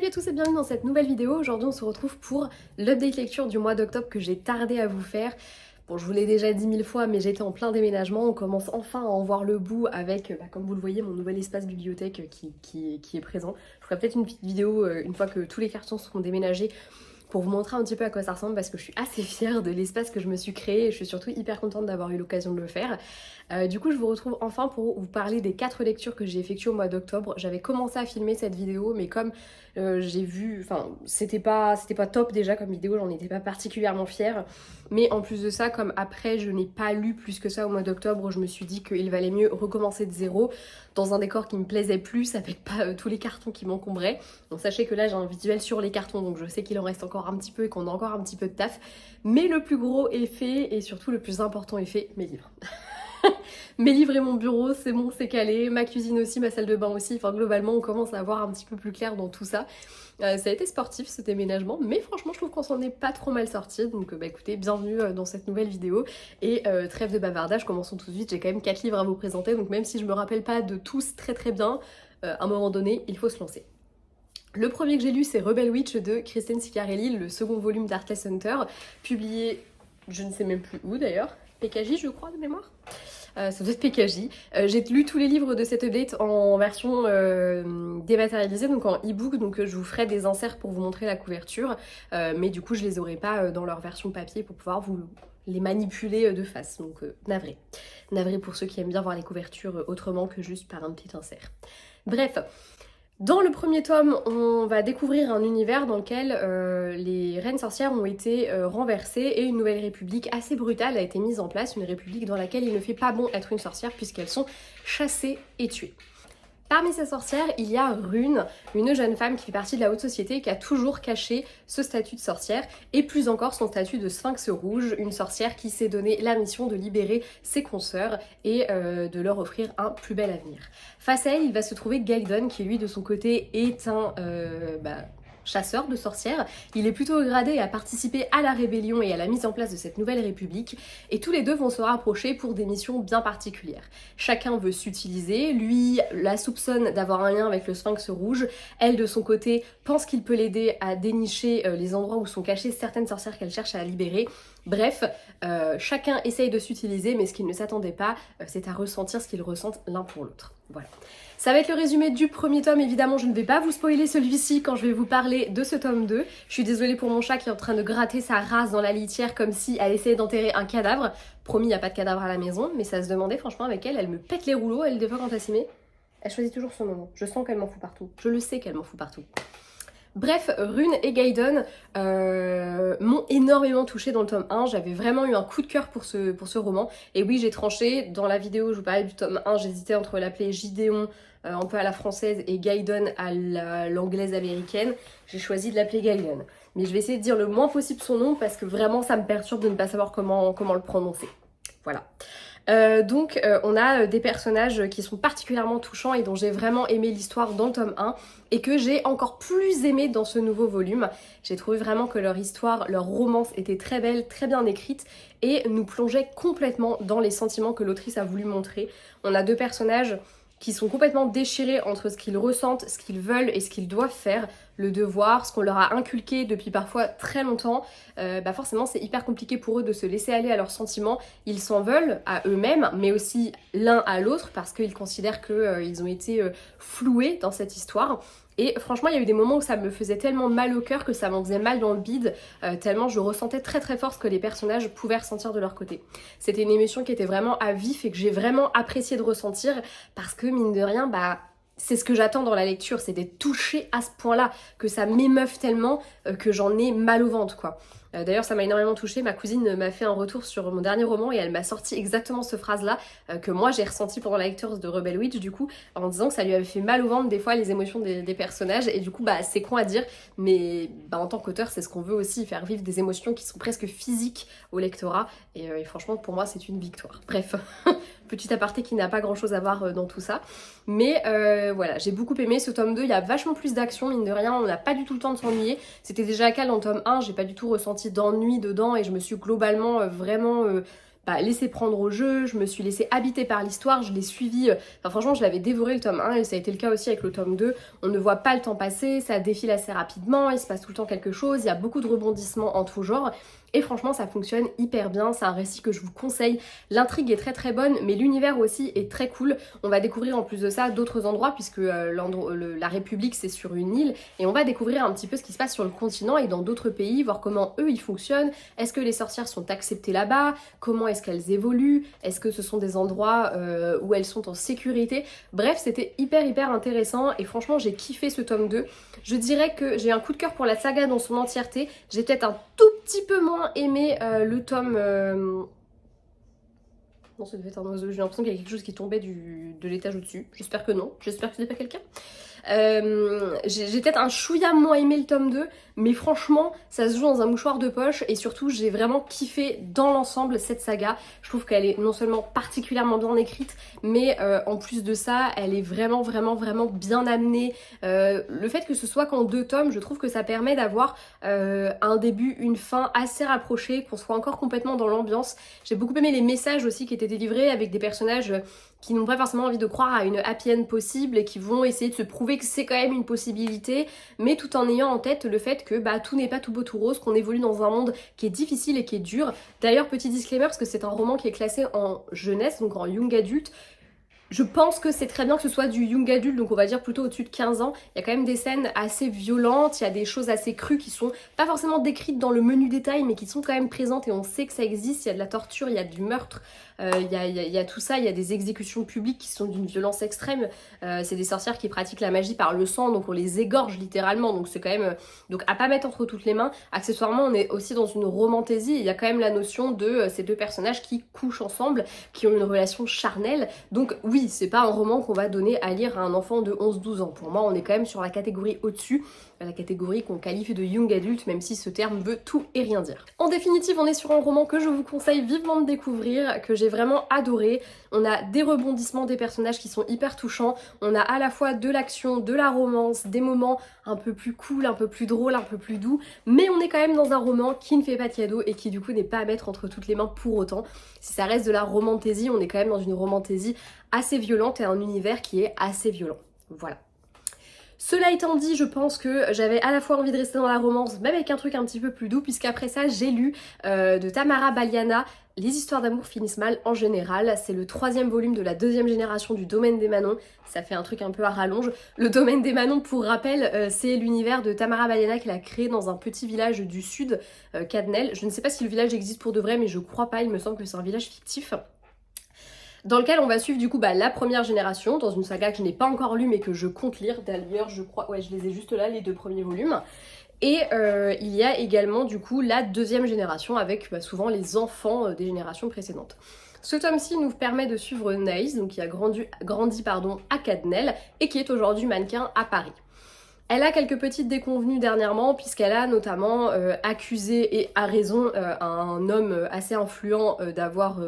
Salut à tous et bienvenue dans cette nouvelle vidéo. Aujourd'hui on se retrouve pour l'update lecture du mois d'octobre que j'ai tardé à vous faire. Bon, je vous l'ai déjà dit 1000 fois, mais j'étais en plein déménagement. On commence enfin à en voir le bout avec, comme vous le voyez, mon nouvel espace bibliothèque qui est présent. Je ferai peut-être une petite vidéo une fois que tous les cartons seront déménagés pour vous montrer un petit peu à quoi ça ressemble parce que je suis assez fière de l'espace que je me suis créé et je suis surtout hyper contente d'avoir eu l'occasion de le faire. Du coup je vous retrouve enfin pour vous parler des 4 lectures que j'ai effectuées au mois d'octobre. J'avais commencé à filmer cette vidéo mais comme j'ai vu, enfin c'était pas top déjà comme vidéo, j'en étais pas particulièrement fière. Mais en plus de ça, comme après je n'ai pas lu plus que ça au mois d'octobre, je me suis dit qu'il valait mieux recommencer de zéro dans un décor qui me plaisait plus avec pas tous les cartons qui m'encombraient. Donc sachez que là j'ai un visuel sur les cartons donc je sais qu'il en reste encore un petit peu et qu'on a encore un petit peu de taf. Mais le plus gros est fait et surtout le plus important est fait, mes livres. Mes livres et mon bureau, c'est bon, c'est calé, ma cuisine aussi, ma salle de bain aussi, enfin globalement on commence à voir un petit peu plus clair dans tout ça. Ça a été sportif ce déménagement, mais franchement je trouve qu'on s'en est pas trop mal sorti, donc bah écoutez, bienvenue dans cette nouvelle vidéo, et trêve de bavardage, commençons tout de suite, j'ai quand même 4 livres à vous présenter, donc même si je me rappelle pas de tous très bien, à un moment donné, il faut se lancer. Le premier que j'ai lu c'est Rebel Witch de Kristen Ciccarelli, le second volume d'Artless Hunter, publié je ne sais même plus où d'ailleurs, PKJ je crois de mémoire. Ça doit être PKJ. J'ai lu tous les livres de cette update en version dématérialisée, donc en e-book, donc je vous ferai des inserts pour vous montrer la couverture, mais du coup je les aurai pas dans leur version papier pour pouvoir vous les manipuler de face, donc navré. Navré pour ceux qui aiment bien voir les couvertures autrement que juste par un petit insert. Bref. Dans le premier tome, on va découvrir un univers dans lequel les reines sorcières ont été renversées et une nouvelle république assez brutale a été mise en place, une république dans laquelle il ne fait pas bon être une sorcière puisqu'elles sont chassées et tuées. Parmi ces sorcières, il y a Rune, une jeune femme qui fait partie de la haute société et qui a toujours caché ce statut de sorcière et plus encore son statut de sphinx rouge, une sorcière qui s'est donné la mission de libérer ses consoeurs et de leur offrir un plus bel avenir. Face à elle, il va se trouver Gaydon qui lui de son côté est un chasseur de sorcières. Il est plutôt gradé et a participé à la rébellion et à la mise en place de cette nouvelle république et tous les deux vont se rapprocher pour des missions bien particulières. Chacun veut s'utiliser, lui la soupçonne d'avoir un lien avec le sphinx rouge, elle de son côté pense qu'il peut l'aider à dénicher les endroits où sont cachées certaines sorcières qu'elle cherche à libérer. Bref, chacun essaye de s'utiliser mais ce qu'ils ne s'attendaient pas c'est à ressentir ce qu'ils ressentent l'un pour l'autre. Voilà. Ça va être le résumé du premier tome, évidemment je ne vais pas vous spoiler celui-ci quand je vais vous parler de ce tome 2. Je suis désolée pour mon chat qui est en train de gratter sa race dans la litière comme si elle essayait d'enterrer un cadavre. Promis, il n'y a pas de cadavre à la maison, mais ça se demandait franchement avec elle, elle me pète les rouleaux, elle des fois quand elle s'y met, elle choisit toujours son moment. Je sens qu'elle m'en fout partout, je le sais qu'elle m'en fout partout. Bref, Rune et Gaydon m'ont énormément touchée dans le tome 1, j'avais vraiment eu un coup de cœur pour ce roman, et oui j'ai tranché, dans la vidéo je vous parlais du tome 1, j'hésitais entre l'appeler Gideon un peu à la française et Gaydon à l'anglaise américaine, j'ai choisi de l'appeler Gaydon. Mais je vais essayer de dire le moins possible son nom parce que vraiment ça me perturbe de ne pas savoir comment le prononcer. Voilà. Donc on a des personnages qui sont particulièrement touchants et dont j'ai vraiment aimé l'histoire dans le tome 1 et que j'ai encore plus aimé dans ce nouveau volume. J'ai trouvé vraiment que leur histoire, leur romance était très belle, très bien écrite et nous plongeait complètement dans les sentiments que l'autrice a voulu montrer. On a deux personnages qui sont complètement déchirés entre ce qu'ils ressentent, ce qu'ils veulent et ce qu'ils doivent faire, le devoir, ce qu'on leur a inculqué depuis parfois très longtemps. Forcément c'est hyper compliqué pour eux de se laisser aller à leurs sentiments, ils s'en veulent à eux-mêmes mais aussi l'un à l'autre parce qu'ils considèrent qu'ils ont été floués dans cette histoire. Et franchement il y a eu des moments où ça me faisait tellement mal au cœur que ça m'en faisait mal dans le bide, tellement je ressentais très fort ce que les personnages pouvaient ressentir de leur côté. C'était une émotion qui était vraiment à vif et que j'ai vraiment apprécié de ressentir parce que mine de rien c'est ce que j'attends dans la lecture, c'est d'être touchée à ce point-là, que ça m'émeuve tellement que j'en ai mal au ventre quoi. D'ailleurs ça m'a énormément touchée, ma cousine m'a fait un retour sur mon dernier roman et elle m'a sorti exactement ce phrase-là que moi j'ai ressenti pendant la lecture de Rebel Witch du coup, en disant que ça lui avait fait mal au ventre des fois les émotions des personnages et du coup c'est con à dire mais en tant qu'auteur c'est ce qu'on veut aussi, faire vivre des émotions qui sont presque physiques au lectorat et franchement pour moi c'est une victoire. Bref, petit aparté qui n'a pas grand chose à voir dans tout ça, mais voilà, j'ai beaucoup aimé ce tome 2, il y a vachement plus d'action mine de rien, on n'a pas du tout le temps de s'ennuyer, c'était déjà le cas dans le tome 1, j'ai pas du tout ressenti d'ennui dedans et je me suis globalement vraiment laissé prendre au jeu, je me suis laissée habiter par l'histoire, je l'ai suivi, enfin franchement je l'avais dévoré le tome 1 et ça a été le cas aussi avec le tome 2, on ne voit pas le temps passer, ça défile assez rapidement, il se passe tout le temps quelque chose, il y a beaucoup de rebondissements en tout genre, et franchement ça fonctionne hyper bien, c'est un récit que je vous conseille, l'intrigue est très très bonne, mais l'univers aussi est très cool, on va découvrir en plus de ça d'autres endroits, puisque la République c'est sur une île, et on va découvrir un petit peu ce qui se passe sur le continent et dans d'autres pays, voir comment eux ils fonctionnent, est-ce que les sorcières sont acceptées là-bas, comment est-ce qu'elles évoluent, est-ce que ce sont des endroits où elles sont en sécurité, bref c'était hyper intéressant et franchement j'ai kiffé ce tome 2, je dirais que j'ai un coup de cœur pour la saga dans son entièreté, j'ai peut-être un tout petit peu moins aimé le tome... Non, ça devait être un oiseau, j'ai l'impression qu'il y a quelque chose qui tombait de l'étage au-dessus, j'espère que non, j'espère que c'était pas quelqu'un. J'ai peut-être un chouïa moins aimé le tome 2, mais franchement ça se joue dans un mouchoir de poche et surtout j'ai vraiment kiffé dans l'ensemble cette saga. Je trouve qu'elle est non seulement particulièrement bien écrite, mais en plus de ça elle est vraiment bien amenée. Le fait que ce soit qu'en 2 tomes, je trouve que ça permet d'avoir un début, une fin assez rapprochée, qu'on soit encore complètement dans l'ambiance. J'ai beaucoup aimé les messages aussi qui étaient délivrés avec des personnages qui n'ont pas forcément envie de croire à une happy end possible et qui vont essayer de se prouver que c'est quand même une possibilité, mais tout en ayant en tête le fait que tout n'est pas tout beau tout rose, qu'on évolue dans un monde qui est difficile et qui est dur. D'ailleurs, petit disclaimer, parce que c'est un roman qui est classé en jeunesse, donc en young adulte, je pense que c'est très bien que ce soit du young adulte, donc on va dire plutôt au-dessus de 15 ans. Il y a quand même des scènes assez violentes, il y a des choses assez crues qui sont pas forcément décrites dans le menu détail, mais qui sont quand même présentes et on sait que ça existe. Il y a de la torture, il y a du meurtre, il y a tout ça, il y a des exécutions publiques qui sont d'une violence extrême. C'est des sorcières qui pratiquent la magie par le sang, donc on les égorge littéralement, donc c'est quand même... donc à pas mettre entre toutes les mains. Accessoirement, on est aussi dans une romantaisie, il y a quand même la notion de ces deux personnages qui couchent ensemble, qui ont une relation charnelle, donc oui, c'est pas un roman qu'on va donner à lire à un enfant de 11-12 ans. Pour moi, on est quand même sur la catégorie au-dessus, la catégorie qu'on qualifie de young adulte, même si ce terme veut tout et rien dire. En définitive, on est sur un roman que je vous conseille vivement de découvrir, que j'ai vraiment adoré. On a des rebondissements des personnages qui sont hyper touchants, on a à la fois de l'action, de la romance, des moments un peu plus cool, un peu plus drôle, un peu plus doux, mais on est quand même dans un roman qui ne fait pas de cadeau et qui du coup n'est pas à mettre entre toutes les mains pour autant. Si ça reste de la romantaisie, on est quand même dans une romantaisie assez violente et un univers qui est assez violent. Voilà. Cela étant dit, je pense que j'avais à la fois envie de rester dans la romance, même avec un truc un petit peu plus doux, puisqu'après ça, j'ai lu de Tamara Baliana Les histoires d'amour finissent mal en général. C'est le 3e volume de la 2e génération du Domaine des Manons. Ça fait un truc un peu à rallonge. Le Domaine des Manons, pour rappel, c'est l'univers de Tamara Baliana qu'elle a créé dans un petit village du sud, Cadnel. Je ne sais pas si le village existe pour de vrai, mais je crois pas, il me semble que c'est un village fictif. Dans lequel on va suivre du coup la première génération, dans une saga que je n'ai pas encore lue mais que je compte lire. D'ailleurs je crois, ouais je les ai juste là, les 2 premiers volumes. Et il y a également du coup la 2e génération avec souvent les enfants des générations précédentes. Ce tome-ci nous permet de suivre Naïs, donc qui a grandi à Cadnel et qui est aujourd'hui mannequin à Paris. Elle a quelques petites déconvenues dernièrement puisqu'elle a notamment accusé, et à raison, un homme assez influent d'avoir...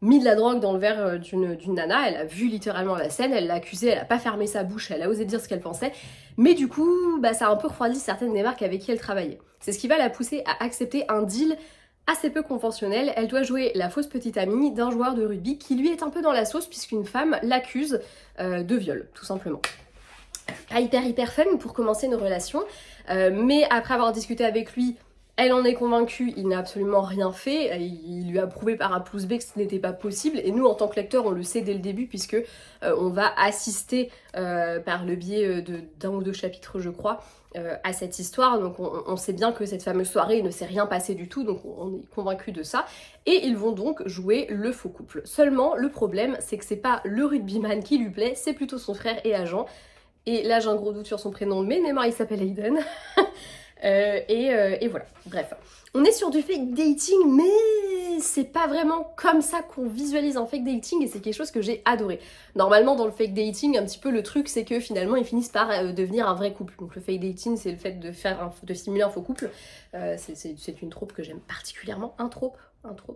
mis de la drogue dans le verre d'une nana, elle a vu littéralement la scène, elle l'a accusée, elle a pas fermé sa bouche, elle a osé dire ce qu'elle pensait, mais du coup, ça a un peu refroidi certaines des marques avec qui elle travaillait. C'est ce qui va la pousser à accepter un deal assez peu conventionnel. Elle doit jouer la fausse petite amie d'un joueur de rugby qui lui est un peu dans la sauce puisqu'une femme l'accuse de viol, tout simplement. Pas hyper fun pour commencer une relation, mais après avoir discuté avec lui, elle en est convaincue, il n'a absolument rien fait, il lui a prouvé par A plus B que ce n'était pas possible, et nous en tant que lecteurs on le sait dès le début puisque on va assister par le biais d'un ou 2 chapitres je crois à cette histoire, donc on sait bien que cette fameuse soirée il ne s'est rien passé du tout, donc on est convaincu de ça, et ils vont donc jouer le faux couple. Seulement le problème c'est que c'est pas le rugbyman qui lui plaît, c'est plutôt son frère et agent, et là j'ai un gros doute sur son prénom, mais Neymar il s'appelle Aiden. Et voilà, bref. On est sur du fake dating, mais c'est pas vraiment comme ça qu'on visualise un fake dating et c'est quelque chose que j'ai adoré. Normalement, dans le fake dating, un petit peu le truc, c'est que finalement, ils finissent par devenir un vrai couple. Donc le fake dating, c'est le fait de simuler un faux couple. C'est une trope que j'aime particulièrement, un trope,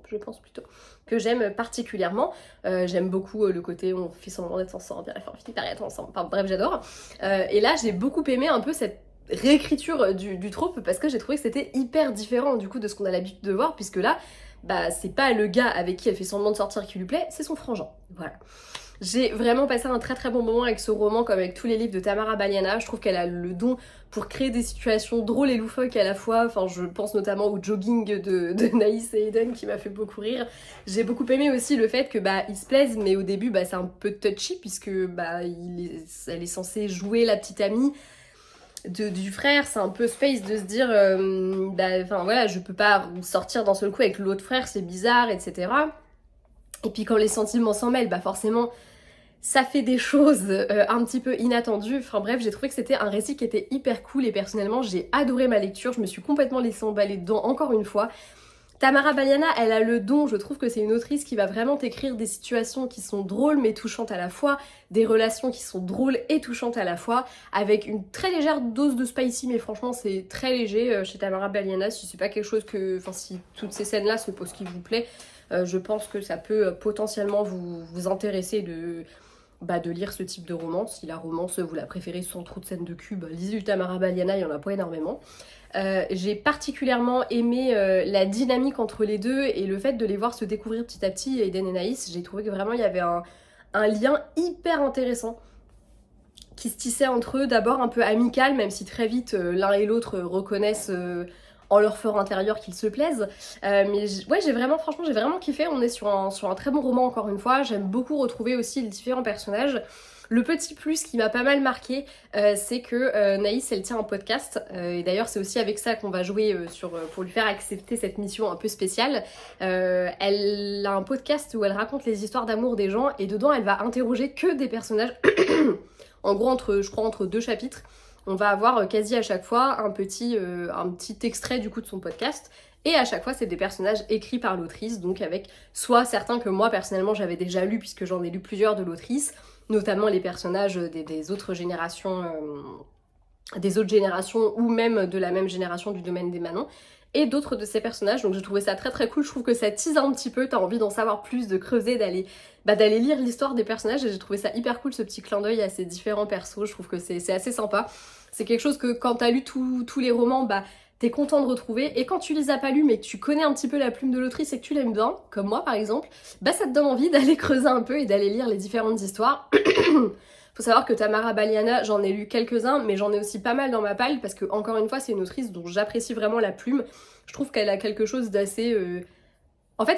je pense plutôt, que j'aime particulièrement. J'aime beaucoup le côté on fait semblant d'être ensemble, on finit par être ensemble. Enfin bref, j'adore. Et là, j'ai beaucoup aimé un peu cette réécriture du trope parce que j'ai trouvé que c'était hyper différent du coup de ce qu'on a l'habitude de voir, puisque là bah c'est pas le gars avec qui elle fait semblant de sortir qui lui plaît, c'est son frangin. Voilà. J'ai vraiment passé un très très bon moment avec ce roman, comme avec tous les livres de Tamara Baliana. Je trouve qu'elle a le don pour créer des situations drôles et loufoques à la fois. Enfin, je pense notamment au jogging de Naïs et Eden qui m'a fait beaucoup rire. J'ai beaucoup aimé aussi le fait que bah ils se plaisent, mais au début bah c'est un peu touchy puisque bah elle est censée jouer la petite amie du frère. C'est un peu space de se dire bah enfin voilà, je peux pas sortir d'un seul coup avec l'autre frère, c'est bizarre, etc. Et puis quand les sentiments s'en mêlent, bah forcément ça fait des choses un petit peu inattendues. Enfin bref, j'ai trouvé que c'était un récit qui était hyper cool et personnellement j'ai adoré ma lecture, je me suis complètement laissée emballer dedans encore une fois. Tamara Baliana, elle a le don, je trouve que c'est une autrice qui va vraiment t'écrire des situations qui sont drôles mais touchantes à la fois, des relations qui sont drôles et touchantes à la fois, avec une très légère dose de spicy, mais franchement c'est très léger chez Tamara Baliana. Si c'est pas quelque chose que... Enfin si toutes ces scènes là c'est pas ce qui vous plaît, je pense que ça peut potentiellement vous intéresser de lire ce type de romance. Si la romance vous la préférez sans trop de scènes de cul, bah, lisez du Tamara Baliana, il y en a pas énormément. J'ai particulièrement aimé la dynamique entre les deux et le fait de les voir se découvrir petit à petit, Eden et Naïs. J'ai trouvé que vraiment il y avait un lien hyper intéressant qui se tissait entre eux, d'abord un peu amical, même si très vite l'un et l'autre reconnaissent en leur fort intérieur qu'ils se plaisent. Mais ouais, franchement, j'ai vraiment kiffé. On est sur un très bon roman encore une fois. J'aime beaucoup retrouver aussi les différents personnages. Le petit plus qui m'a pas mal marqué, c'est que Naïs, elle tient un podcast. Et d'ailleurs, c'est aussi avec ça qu'on va jouer pour lui faire accepter cette mission un peu spéciale. Elle a un podcast où elle raconte les histoires d'amour des gens et dedans, elle va interroger que des personnages. En gros, je crois entre 2 chapitres. On va avoir quasi à chaque fois un petit extrait du coup de son podcast. Et à chaque fois, c'est des personnages écrits par l'autrice, donc avec soit certains que moi personnellement j'avais déjà lus puisque j'en ai lu plusieurs de l'autrice, notamment les personnages des autres générations, ou même de la même génération du domaine des Manants, et d'autres de ces personnages. Donc j'ai trouvé ça très très cool. Je trouve que ça tease un petit peu, t'as envie d'en savoir plus, de creuser, d'aller lire l'histoire des personnages, et j'ai trouvé ça hyper cool, ce petit clin d'œil à ces différents persos. Je trouve que c'est assez sympa. C'est quelque chose que quand t'as lu tous les romans, bah t'es content de retrouver, et quand tu les as pas lus mais que tu connais un petit peu la plume de l'autrice et que tu l'aimes bien, comme moi par exemple, bah ça te donne envie d'aller creuser un peu et d'aller lire les différentes histoires. Faut savoir que Tamara Baliana, j'en ai lu quelques-uns, mais j'en ai aussi pas mal dans ma palle parce que, encore une fois, c'est une autrice dont j'apprécie vraiment la plume. Je trouve qu'elle a quelque chose d'assez... En fait,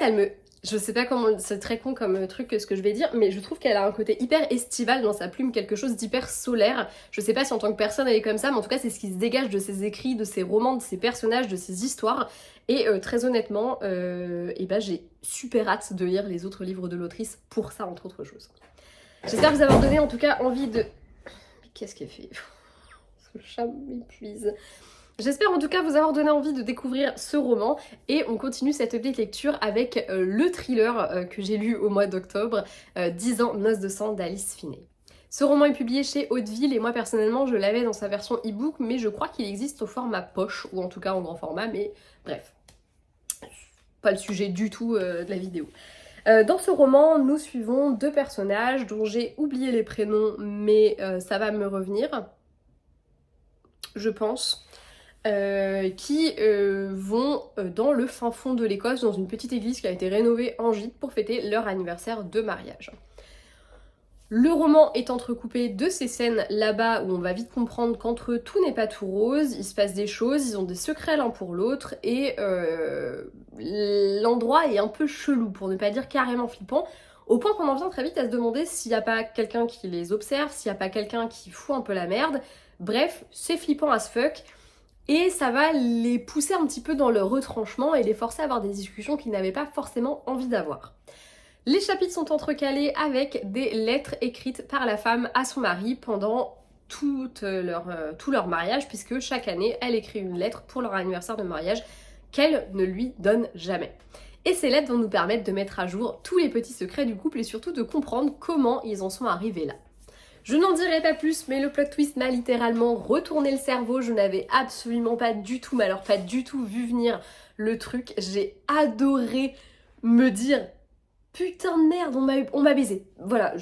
je sais pas comment... C'est très con comme truc ce que je vais dire, mais je trouve qu'elle a un côté hyper estival dans sa plume, quelque chose d'hyper solaire. Je sais pas si en tant que personne elle est comme ça, mais en tout cas, c'est ce qui se dégage de ses écrits, de ses romans, de ses personnages, de ses histoires. Et très honnêtement, j'ai super hâte de lire les autres livres de l'autrice pour ça, entre autres choses. J'espère vous avoir donné en tout cas envie de... Mais qu'est-ce qu'elle fait? Ce chat m'épuise. J'espère en tout cas vous avoir donné envie de découvrir ce roman, et on continue cette update lecture avec le thriller que j'ai lu au mois d'octobre, 10 ans, Noces de sang d'Alice Finney. Ce roman est publié chez Hauteville et moi personnellement je l'avais dans sa version e-book, mais je crois qu'il existe au format poche, ou en tout cas en grand format, mais bref. Pas le sujet du tout de la vidéo. Dans ce roman, nous suivons 2 personnages dont j'ai oublié les prénoms, mais ça va me revenir, je pense, qui vont dans le fin fond de l'Écosse, dans une petite église qui a été rénovée en gîte pour fêter leur anniversaire de mariage. Le roman est entrecoupé de ces scènes là-bas où on va vite comprendre qu'entre eux tout n'est pas tout rose, il se passe des choses, ils ont des secrets l'un pour l'autre, et l'endroit est un peu chelou, pour ne pas dire carrément flippant, au point qu'on en vient très vite à se demander s'il n'y a pas quelqu'un qui les observe, s'il n'y a pas quelqu'un qui fout un peu la merde. Bref, c'est flippant as fuck, et ça va les pousser un petit peu dans leur retranchement et les forcer à avoir des discussions qu'ils n'avaient pas forcément envie d'avoir. Les chapitres sont entrecalés avec des lettres écrites par la femme à son mari pendant tout leur mariage, puisque chaque année, elle écrit une lettre pour leur anniversaire de mariage qu'elle ne lui donne jamais. Et ces lettres vont nous permettre de mettre à jour tous les petits secrets du couple et surtout de comprendre comment ils en sont arrivés là. Je n'en dirai pas plus, mais le plot twist m'a littéralement retourné le cerveau. Je n'avais absolument pas du tout, mais alors pas du tout vu venir le truc. J'ai adoré me dire... Putain de merde, on m'a baisé. Voilà,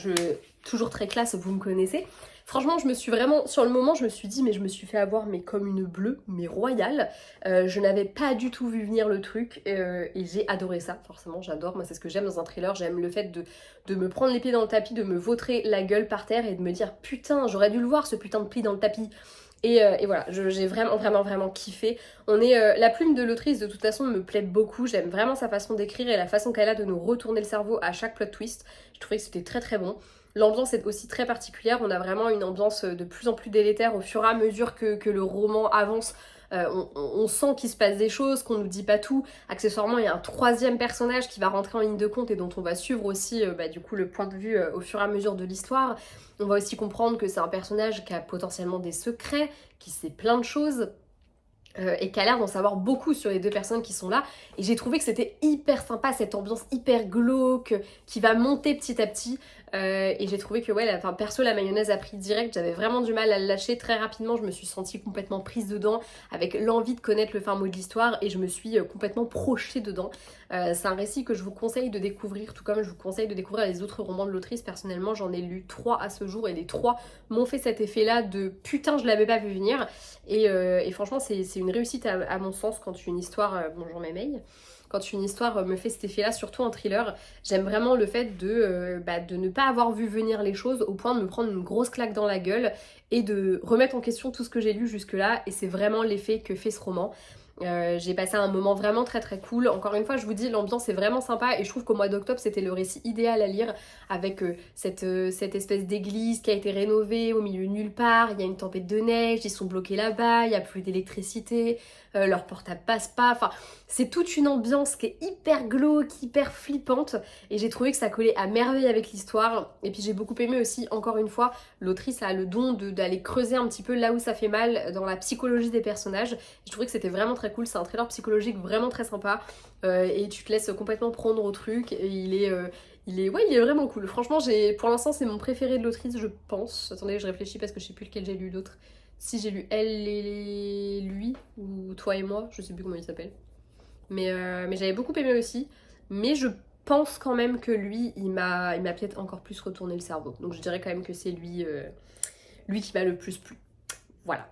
toujours très classe, vous me connaissez. Franchement, je me suis vraiment, sur le moment, je me suis dit, mais je me suis fait avoir, mais comme une bleue, mais royale. Je n'avais pas du tout vu venir le truc et j'ai adoré ça, forcément, j'adore. Moi, c'est ce que j'aime dans un thriller, j'aime le fait de me prendre les pieds dans le tapis, de me vautrer la gueule par terre et de me dire, putain, j'aurais dû le voir, ce putain de pli dans le tapis. Et voilà, j'ai vraiment kiffé. La plume de l'autrice de toute façon me plaît beaucoup, j'aime vraiment sa façon d'écrire et la façon qu'elle a de nous retourner le cerveau à chaque plot twist. Je trouvais que c'était très bon. L'ambiance est aussi très particulière, on a vraiment une ambiance de plus en plus délétère au fur et à mesure que le roman avance. On sent qu'il se passe des choses, qu'on nous dit pas tout. Accessoirement, il y a un troisième personnage qui va rentrer en ligne de compte et dont on va suivre aussi du coup le point de vue au fur et à mesure de l'histoire. On va aussi comprendre que c'est un personnage qui a potentiellement des secrets, qui sait plein de choses. Et qui a l'air d'en savoir beaucoup sur les deux personnes qui sont là. Et j'ai trouvé que c'était hyper sympa, cette ambiance hyper glauque qui va monter petit à petit. Et j'ai trouvé que perso la mayonnaise a pris direct, j'avais vraiment du mal à le lâcher très rapidement, je me suis sentie complètement prise dedans avec l'envie de connaître le fin mot de l'histoire et je me suis complètement projetée dedans. C'est un récit que je vous conseille de découvrir, tout comme je vous conseille de découvrir les autres romans de l'autrice. Personnellement, j'en ai lu 3 à ce jour et les 3 m'ont fait cet effet-là de putain, je l'avais pas vu venir. Et franchement, c'est une réussite à mon sens quand une histoire, bonjour Mémeille, quand une histoire me fait cet effet-là, surtout en thriller. J'aime vraiment le fait de ne pas avoir vu venir les choses au point de me prendre une grosse claque dans la gueule et de remettre en question tout ce que j'ai lu jusque-là. Et c'est vraiment l'effet que fait ce roman. J'ai passé un moment vraiment très cool. Encore une fois, je vous dis, l'ambiance est vraiment sympa et je trouve qu'au mois d'octobre, c'était le récit idéal à lire avec cette espèce d'église qui a été rénovée au milieu de nulle part. Il y a une tempête de neige, ils sont bloqués là-bas, il n'y a plus d'électricité, leur portable passe pas. Enfin, c'est toute une ambiance qui est hyper glauque, hyper flippante et j'ai trouvé que ça collait à merveille avec l'histoire. Et puis j'ai beaucoup aimé aussi, encore une fois, l'autrice a le don d'aller creuser un petit peu là où ça fait mal dans la psychologie des personnages. Je trouvais que c'était vraiment très cool, c'est un thriller psychologique vraiment très sympa et tu te laisses complètement prendre au truc et il est vraiment cool. Franchement, pour l'instant, c'est mon préféré de l'autrice, je pense. Attendez, je réfléchis parce que je sais plus lequel j'ai lu d'autres. Si j'ai lu Elle et lui, ou Toi et moi, je sais plus comment il s'appelle. Mais j'avais beaucoup aimé aussi. Mais je pense quand même que lui, il m'a peut-être encore plus retourné le cerveau. Donc je dirais quand même que c'est lui qui m'a le plus plu. Voilà.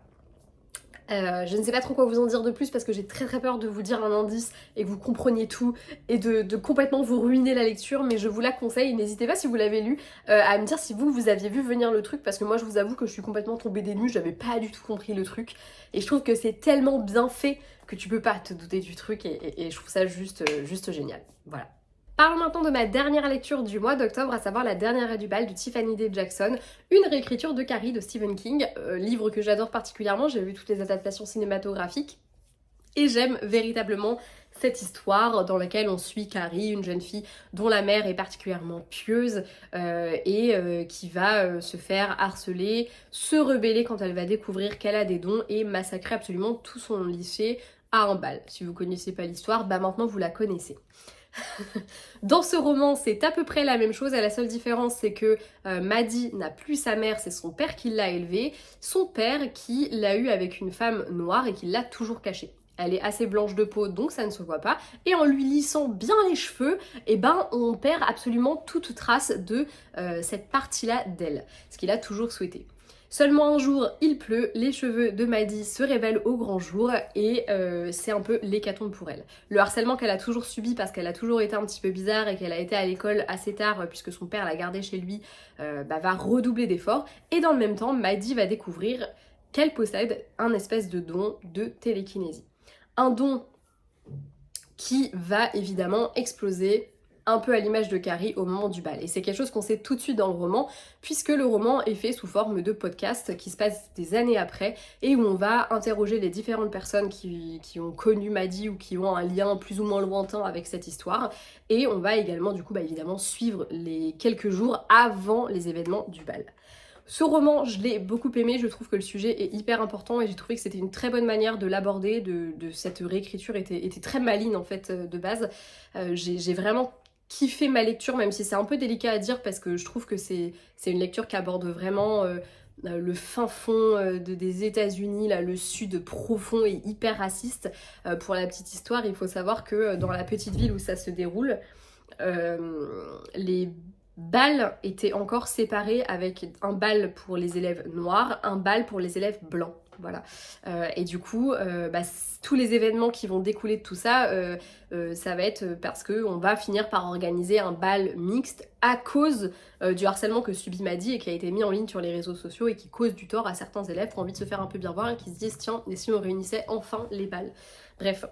Je ne sais pas trop quoi vous en dire de plus parce que j'ai très peur de vous dire un indice et que vous compreniez tout et de complètement vous ruiner la lecture, mais je vous la conseille. N'hésitez pas si vous l'avez lu à me dire si vous aviez vu venir le truc parce que moi je vous avoue que je suis complètement tombée des nues, j'avais pas du tout compris le truc et je trouve que c'est tellement bien fait que tu peux pas te douter du truc et je trouve ça juste génial. Voilà. Parlons maintenant de ma dernière lecture du mois d'octobre, à savoir La dernière du bal de Tiffany D. Jackson, une réécriture de Carrie de Stephen King, livre que j'adore particulièrement, j'ai vu toutes les adaptations cinématographiques et j'aime véritablement cette histoire dans laquelle on suit Carrie, une jeune fille dont la mère est particulièrement pieuse et qui va se faire harceler, se rebeller quand elle va découvrir qu'elle a des dons et massacrer absolument tout son lycée à un bal. Si vous connaissez pas l'histoire, bah maintenant vous la connaissez. Dans ce roman, c'est à peu près la même chose, et la seule différence c'est que Maddie n'a plus sa mère, c'est son père qui l'a élevée, son père qui l'a eu avec une femme noire et qui l'a toujours cachée. Elle est assez blanche de peau donc ça ne se voit pas, et en lui lissant bien les cheveux, eh ben on perd absolument toute trace de cette partie-là d'elle, ce qu'il a toujours souhaité. Seulement un jour, il pleut, les cheveux de Maddie se révèlent au grand jour et c'est un peu l'hécatombe pour elle. Le harcèlement qu'elle a toujours subi parce qu'elle a toujours été un petit peu bizarre et qu'elle a été à l'école assez tard puisque son père l'a gardée chez lui, va redoubler d'efforts. Et dans le même temps, Maddie va découvrir qu'elle possède un espèce de don de télékinésie. Un don qui va évidemment exploser un peu à l'image de Carrie au moment du bal. Et c'est quelque chose qu'on sait tout de suite dans le roman, puisque le roman est fait sous forme de podcast qui se passe des années après, et où on va interroger les différentes personnes qui ont connu Maddie ou qui ont un lien plus ou moins lointain avec cette histoire, et on va également du coup évidemment suivre les quelques jours avant les événements du bal. Ce roman, je l'ai beaucoup aimé, je trouve que le sujet est hyper important et j'ai trouvé que c'était une très bonne manière de l'aborder, de cette réécriture était très maligne en fait de base. J'ai vraiment kiffé ma lecture, même si c'est un peu délicat à dire parce que je trouve que c'est une lecture qui aborde vraiment le fin fond des États-Unis, là, le sud profond et hyper raciste. Pour la petite histoire, il faut savoir que dans la petite ville où ça se déroule, les bal était encore séparé avec un bal pour les élèves noirs, un bal pour les élèves blancs. Voilà. Et du coup, tous les événements qui vont découler de tout ça, ça va être parce qu'on va finir par organiser un bal mixte à cause du harcèlement que subit Maddy et qui a été mis en ligne sur les réseaux sociaux et qui cause du tort à certains élèves qui ont envie de se faire un peu bien voir et qui se disent tiens, et si on réunissait enfin les bals. Bref,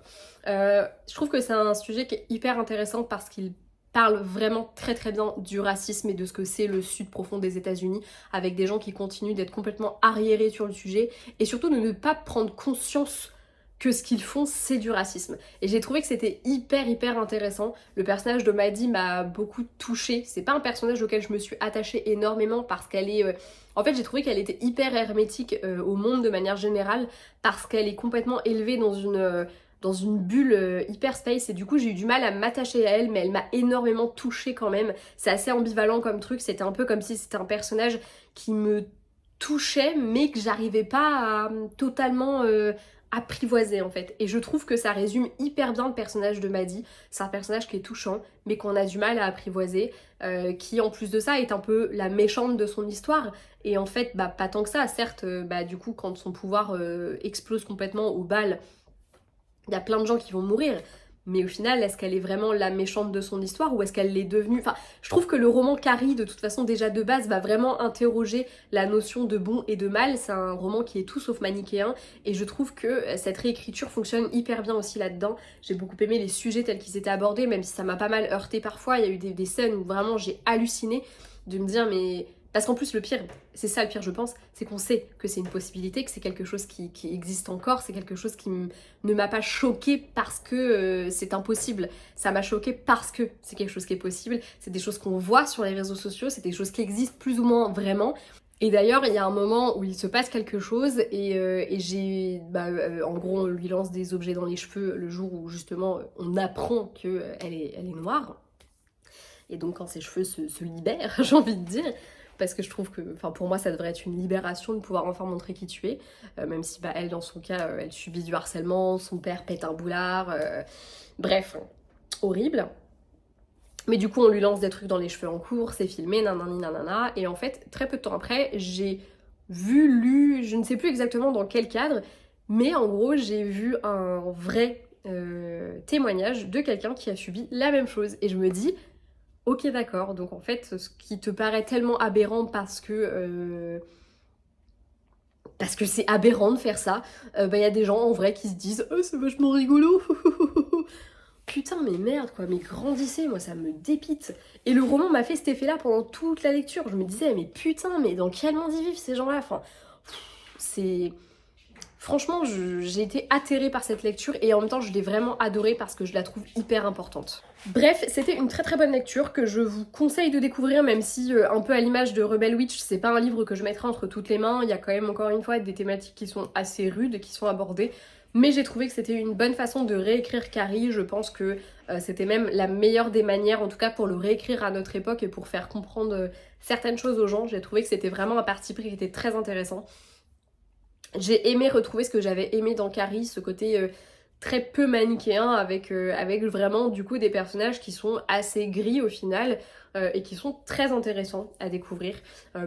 je trouve que c'est un sujet qui est hyper intéressant parce qu'il parle vraiment très très bien du racisme et de ce que c'est le sud profond des États-Unis, avec des gens qui continuent d'être complètement arriérés sur le sujet, et surtout de ne pas prendre conscience que ce qu'ils font, c'est du racisme. Et j'ai trouvé que c'était hyper intéressant. Le personnage de Maddy m'a beaucoup touchée. C'est pas un personnage auquel je me suis attachée énormément parce qu'elle est... En fait, j'ai trouvé qu'elle était hyper hermétique au monde de manière générale parce qu'elle est complètement élevée dans une bulle hyper space et du coup j'ai eu du mal à m'attacher à elle, mais elle m'a énormément touchée quand même. C'est assez ambivalent comme truc, c'était un peu comme si c'était un personnage qui me touchait mais que j'arrivais pas à totalement apprivoiser en fait. Et je trouve que ça résume hyper bien le personnage de Maddy. C'est un personnage qui est touchant mais qu'on a du mal à apprivoiser, qui en plus de ça est un peu la méchante de son histoire. Et en fait pas tant que ça, certes, du coup quand son pouvoir explose complètement au bal, il y a plein de gens qui vont mourir, mais au final, est-ce qu'elle est vraiment la méchante de son histoire ou est-ce qu'elle l'est devenue? Enfin, je trouve que le roman Carrie, de toute façon, déjà de base, va vraiment interroger la notion de bon et de mal. C'est un roman qui est tout sauf manichéen et je trouve que cette réécriture fonctionne hyper bien aussi là-dedans. J'ai beaucoup aimé les sujets tels qu'ils étaient abordés, même si ça m'a pas mal heurté parfois. Il y a eu des scènes où vraiment j'ai halluciné de me dire mais... Parce qu'en plus le pire, c'est ça le pire je pense, c'est qu'on sait que c'est une possibilité, que c'est quelque chose qui existe encore, c'est quelque chose qui ne m'a pas choquée parce que c'est impossible, ça m'a choquée parce que c'est quelque chose qui est possible, c'est des choses qu'on voit sur les réseaux sociaux, c'est des choses qui existent plus ou moins vraiment. Et d'ailleurs, il y a un moment où il se passe quelque chose et en gros, on lui lance des objets dans les cheveux le jour où justement on apprend qu'elle est noire. Et donc quand ses cheveux se libèrent, j'ai envie de dire, parce que je trouve que, enfin pour moi ça devrait être une libération de pouvoir enfin montrer qui tu es, même si elle dans son cas elle subit du harcèlement, son père pète un boulard, bref, horrible. Mais du coup on lui lance des trucs dans les cheveux en cours, c'est filmé, nanani nanana, et en fait très peu de temps après j'ai lu, je ne sais plus exactement dans quel cadre, mais en gros j'ai vu un vrai témoignage de quelqu'un qui a subi la même chose, et je me dis ok d'accord, donc en fait ce qui te paraît tellement aberrant parce que c'est aberrant de faire ça, y a des gens en vrai qui se disent oh c'est vachement rigolo. Putain mais merde quoi, mais grandissez, moi ça me dépite. Et le roman m'a fait cet effet là pendant toute la lecture, je me disais mais putain mais dans quel monde ils vivent ces gens là, enfin c'est... Franchement, j'ai été atterrée par cette lecture et en même temps je l'ai vraiment adorée parce que je la trouve hyper importante. Bref, c'était une très très bonne lecture que je vous conseille de découvrir, même si un peu à l'image de Rebel Witch, c'est pas un livre que je mettrai entre toutes les mains. Il y a quand même encore une fois des thématiques qui sont assez rudes, qui sont abordées. Mais j'ai trouvé que c'était une bonne façon de réécrire Carrie. Je pense que c'était même la meilleure des manières, en tout cas pour le réécrire à notre époque et pour faire comprendre certaines choses aux gens. J'ai trouvé que c'était vraiment un parti pris qui était très intéressant. J'ai aimé retrouver ce que j'avais aimé dans Carrie, ce côté très peu manichéen avec vraiment du coup des personnages qui sont assez gris au final et qui sont très intéressants à découvrir.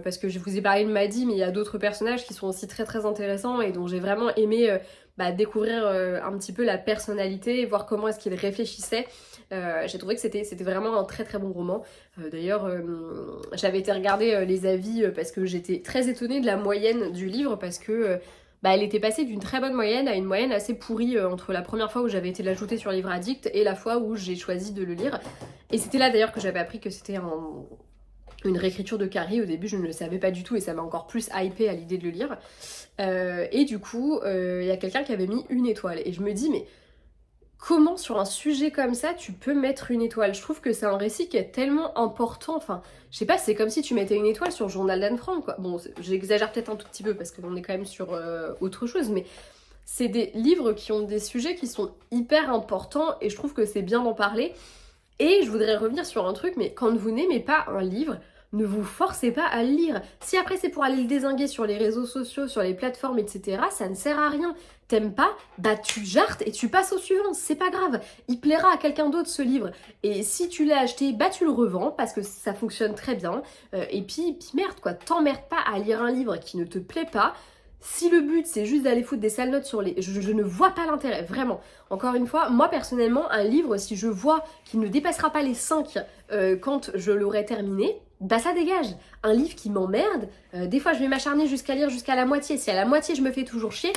Parce que je vous ai parlé de Maddy, mais il y a d'autres personnages qui sont aussi très très intéressants et dont j'ai vraiment aimé découvrir un petit peu la personnalité, voir comment est-ce qu'ils réfléchissaient. J'ai trouvé que c'était vraiment un très très bon roman. D'ailleurs, j'avais été regarder les avis parce que j'étais très étonnée de la moyenne du livre parce que elle était passée d'une très bonne moyenne à une moyenne assez pourrie entre la première fois où j'avais été l'ajouter sur Livre Addict et la fois où j'ai choisi de le lire. Et c'était là d'ailleurs que j'avais appris que c'était une réécriture de Carrie. Au début je ne le savais pas du tout et ça m'a encore plus hypée à l'idée de le lire. Et du coup il y a quelqu'un qui avait mis 1 étoile et je me dis mais comment sur un sujet comme ça tu peux mettre 1 étoile? Je trouve que c'est un récit qui est tellement important, enfin je sais pas, c'est comme si tu mettais 1 étoile sur le journal d'Anne Frank quoi. Bon j'exagère peut-être un tout petit peu parce qu'on est quand même sur autre chose, mais c'est des livres qui ont des sujets qui sont hyper importants et je trouve que c'est bien d'en parler. Et je voudrais revenir sur un truc, mais quand vous n'aimez pas un livre, ne vous forcez pas à le lire. Si après c'est pour aller le dézinguer sur les réseaux sociaux, sur les plateformes, etc., ça ne sert à rien. T'aimes pas, bah tu jartes et tu passes au suivant, c'est pas grave. Il plaira à quelqu'un d'autre ce livre. Et si tu l'as acheté, bah tu le revends parce que ça fonctionne très bien. Et puis merde quoi, t'emmerdes pas à lire un livre qui ne te plaît pas. Si le but c'est juste d'aller foutre des sales notes sur les... Je ne vois pas l'intérêt, vraiment. Encore une fois, moi personnellement, un livre, si je vois qu'il ne dépassera pas les 5 quand je l'aurai terminé, bah ça dégage. Un livre qui m'emmerde, des fois je vais m'acharner jusqu'à lire jusqu'à la moitié. Si à la moitié je me fais toujours chier,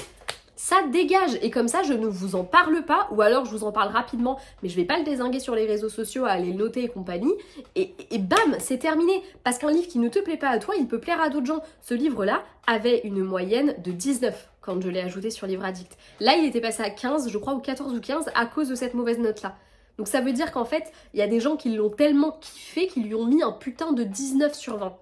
ça dégage. Et comme ça, je ne vous en parle pas, ou alors je vous en parle rapidement, mais je vais pas le dézinguer sur les réseaux sociaux, à aller le noter et compagnie. Et bam, c'est terminé. Parce qu'un livre qui ne te plaît pas à toi, il peut plaire à d'autres gens. Ce livre-là avait une moyenne de 19 quand je l'ai ajouté sur Livre Addict. Là, il était passé à 15, je crois, ou 14 ou 15 à cause de cette mauvaise note-là. Donc ça veut dire qu'en fait, il y a des gens qui l'ont tellement kiffé qu'ils lui ont mis un putain de 19 sur 20.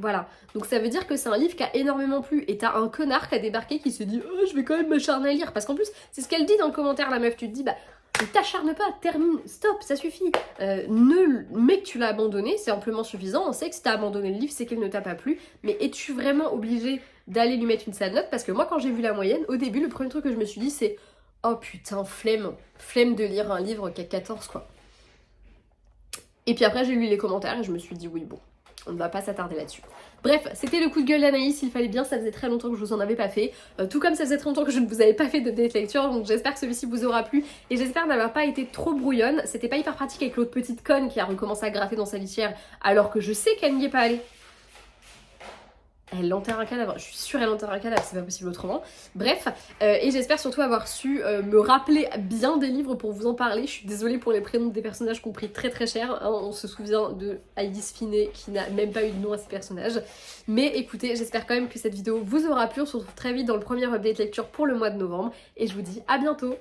Voilà, donc ça veut dire que c'est un livre qui a énormément plu. Et t'as un connard qui a débarqué qui se dit « Oh, je vais quand même m'acharner à lire ». Parce qu'en plus, c'est ce qu'elle dit dans le commentaire, la meuf. Tu te dis « Bah, ne t'acharne pas, termine, stop, ça suffit. Mais que tu l'as abandonné, c'est amplement suffisant. On sait que si t'as abandonné le livre, c'est qu'il ne t'a pas plu. Mais es-tu vraiment obligé d'aller lui mettre une sale note ?» Parce que moi, quand j'ai vu la moyenne, au début, le premier truc que je me suis dit, c'est « Oh putain, flemme de lire un livre qui a 14, quoi. » Et puis après, j'ai lu les commentaires et je me suis dit « Oui, bon. » On ne va pas s'attarder là-dessus. Bref, c'était le coup de gueule d'Anaïs, il fallait bien, ça faisait très longtemps que je vous en avais pas fait. Tout comme ça faisait très longtemps que je ne vous avais pas fait de date lecture, donc j'espère que celui-ci vous aura plu. Et j'espère n'avoir pas été trop brouillonne. C'était pas hyper pratique avec l'autre petite conne qui a recommencé à gratter dans sa litière, alors que je sais qu'elle n'y est pas allée. Elle enterre un cadavre, je suis sûre elle enterre un cadavre, c'est pas possible autrement. Bref, et j'espère surtout avoir su me rappeler bien des livres pour vous en parler. Je suis désolée pour les prénoms des personnages qui ont pris très très cher, hein. On se souvient de Heidi Finney qui n'a même pas eu de nom à ses personnages. Mais écoutez, j'espère quand même que cette vidéo vous aura plu. On se retrouve très vite dans le premier update lecture pour le mois de novembre. Et je vous dis à bientôt.